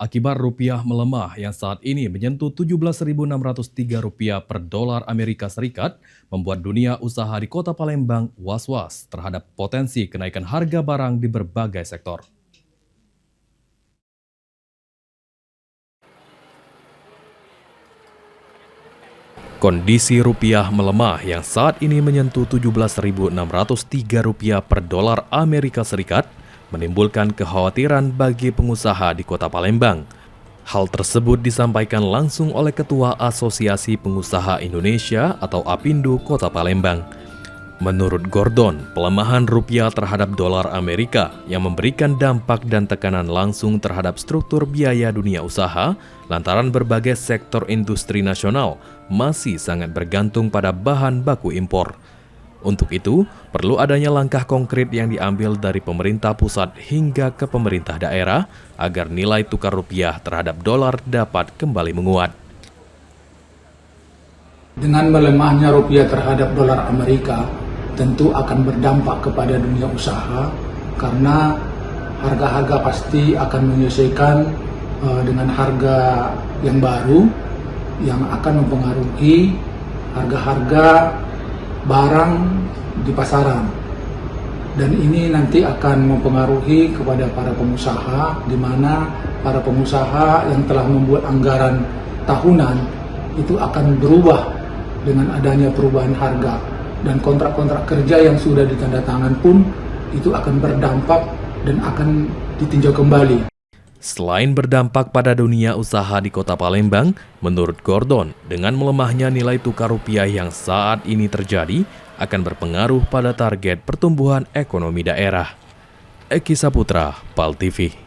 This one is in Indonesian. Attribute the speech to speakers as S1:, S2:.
S1: Akibat rupiah melemah yang saat ini menyentuh Rp17.603 per dolar Amerika Serikat, membuat dunia usaha di Kota Palembang was-was terhadap potensi kenaikan harga barang di berbagai sektor. Kondisi rupiah melemah yang saat ini menyentuh Rp17.603 per dolar Amerika Serikat menimbulkan kekhawatiran bagi pengusaha di Kota Palembang. Hal tersebut disampaikan langsung oleh Ketua Asosiasi Pengusaha Indonesia atau APindo Kota Palembang. Menurut Gordon, pelemahan rupiah terhadap dolar Amerika yang memberikan dampak dan tekanan langsung terhadap struktur biaya dunia usaha lantaran berbagai sektor industri nasional masih sangat bergantung pada bahan baku impor. Untuk itu, perlu adanya langkah konkret yang diambil dari pemerintah pusat hingga ke pemerintah daerah agar nilai tukar rupiah terhadap dolar dapat kembali menguat.
S2: Dengan melemahnya rupiah terhadap dolar Amerika, tentu akan berdampak kepada dunia usaha karena harga-harga pasti akan menyesuaikan dengan harga yang baru yang akan mempengaruhi harga-harga barang di pasaran, dan ini nanti akan mempengaruhi kepada para pengusaha, di mana para pengusaha yang telah membuat anggaran tahunan itu akan berubah dengan adanya perubahan harga, dan kontrak-kontrak kerja yang sudah ditandatangan pun itu akan berdampak dan akan ditinjau kembali.
S1: Selain berdampak pada dunia usaha di Kota Palembang, menurut Gordon, dengan melemahnya nilai tukar rupiah yang saat ini terjadi, akan berpengaruh pada target pertumbuhan ekonomi daerah. Eki Saputra, PAL TV.